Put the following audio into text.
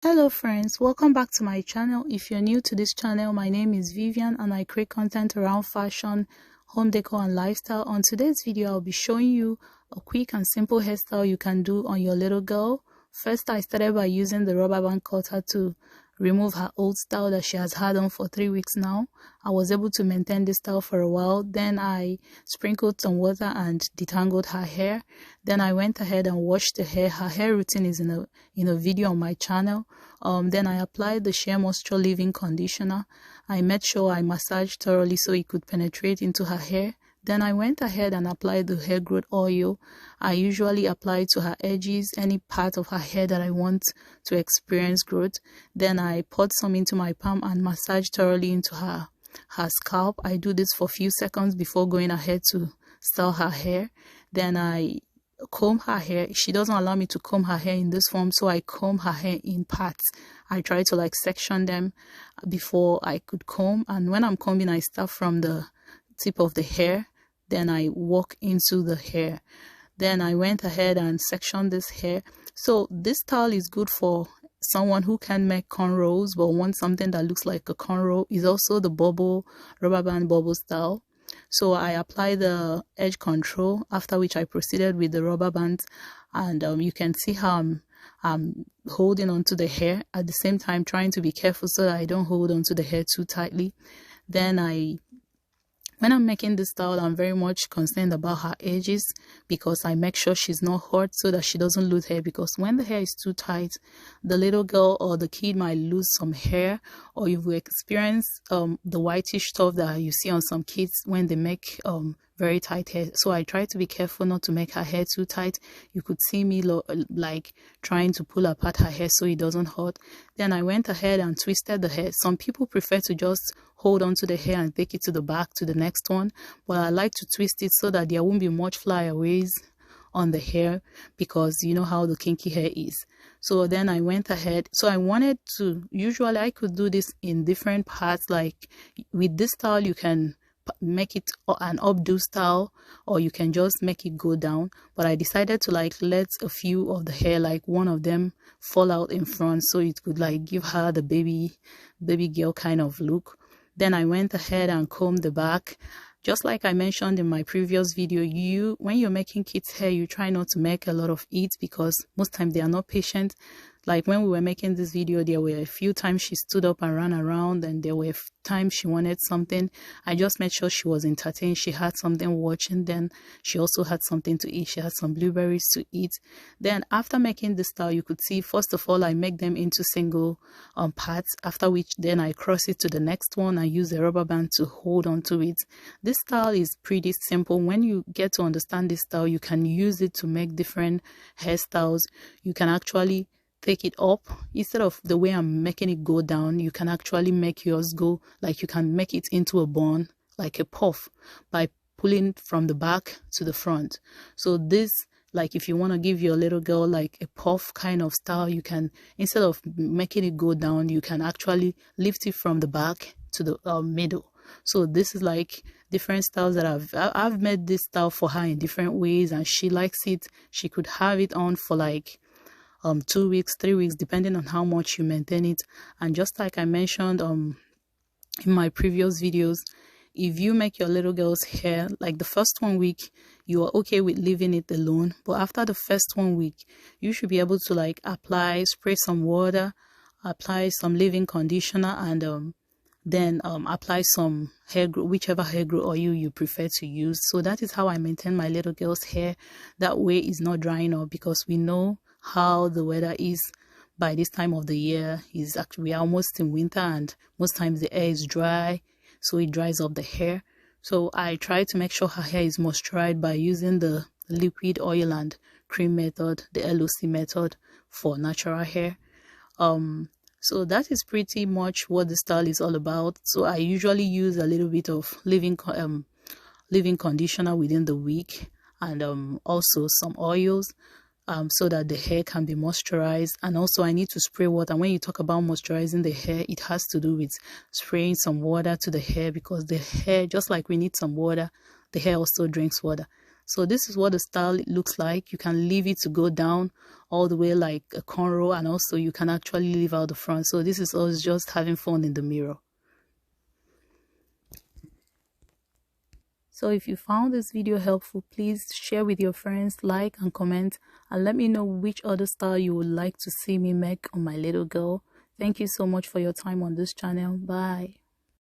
Hello friends, welcome back to my channel. If you're new to this channel, my name is Vivian and I create content around fashion, home decor and lifestyle. On today's video, I'll be showing you a quick and simple hairstyle you can do on your little girl. First, I started by using the rubber band cutter to remove her old style that she has had on for 3 weeks now. I was able to maintain this style for a while. Then I sprinkled some water and detangled her hair. Then I went ahead and washed the hair. Her hair routine is in a video on my channel. Then I applied the Sheer Moisture Leave-In Conditioner. I made sure I massaged thoroughly so it could penetrate into her hair. Then I went ahead and applied the hair growth oil. I usually apply to her edges, any part of her hair that I want to experience growth. Then I poured some into my palm and massaged thoroughly into her scalp. I do this for a few seconds before going ahead to style her hair. Then I comb her hair. She doesn't allow me to comb her hair in this form, so I comb her hair in parts. I try to section them before I could comb, and when I'm combing, I start from the tip of the hair. Then I walk into the hair. Then I went ahead and sectioned this hair. So this style is good for someone who can make cornrows but wants something that looks like a cornrow. Is also the rubber band bubble style. So I apply the edge control, after which I proceeded with the rubber bands, and you can see how I'm holding onto the hair at the same time trying to be careful so that I don't hold onto the hair too tightly. Then when I'm making this style, I'm very much concerned about her edges because I make sure she's not hurt so that she doesn't lose hair, because when the hair is too tight, the little girl or the kid might lose some hair, or you will experience the whitish stuff that you see on some kids when they make very tight hair. So I try to be careful not to make her hair too tight. You could see me trying to pull apart her hair so it doesn't hurt. Then I went ahead and twisted the hair. Some people prefer to just hold on to the hair and take it to the back to the next one, but I like to twist it so that there won't be much flyaways on the hair, because you know how the kinky hair is. So then I went ahead. So I wanted to, usually I could do this in different parts. Like with this style, you can make it an updo style, or you can just make it go down, but I decided to let a few of the hair, one of them, fall out in front so it could give her the baby girl kind of look. Then I went ahead and combed the back. Just like I mentioned in my previous video, when you're making kids hair, you try not to make a lot of it because most times they are not patient. Like when we were making this video, there were a few times she stood up and ran around, and there were times she wanted something. I just made sure she was entertained. She had something watching. Then she also had something to eat. She had some blueberries to eat. Then after making this style, you could see, first of all, I make them into single parts, after which then I cross it to the next one. I use a rubber band to hold on to it. This style is pretty simple. When you get to understand this style, you can use it to make different hairstyles. You can actually take it up instead of the way I'm making it go down. You can actually make yours go, you can make it into a bun, like a puff, by pulling from the back to the front. So this, if you want to give your little girl a puff kind of style, you can, instead of making it go down, you can actually lift it from the back to the middle. So this is different styles that I've made this style for her in different ways, and she likes it. She could have it on for 2 weeks, 3 weeks, depending on how much you maintain it. And just like I mentioned in my previous videos, if you make your little girl's hair, the first 1 week, you are okay with leaving it alone, but after the first 1 week, you should be able to spray some water, apply some leave-in conditioner, and then apply some hair growth, whichever hair growth oil you prefer to use. So that is how I maintain my little girl's hair. That way it's not drying up, because we know how the weather is by this time of the year. We are almost in winter, and most times the air is dry, so it dries up the hair. So I try to make sure her hair is moisturized by using the liquid oil and cream method, the LOC method for natural hair. So that is pretty much what the style is all about. So I usually use a little bit of leave-in conditioner within the week, and also some oils, so that the hair can be moisturized. And also I need to spray water. When you talk about moisturizing the hair, it has to do with spraying some water to the hair, because the hair, just like we need some water, the hair also drinks water. So this is what the style looks like. You can leave it to go down all the way like a cornrow, and also you can actually leave out the front. So this is us just having fun in the mirror. So if you found this video helpful, please share with your friends, like and comment, and let me know which other style you would like to see me make on my little girl. Thank you so much for your time on this channel. Bye.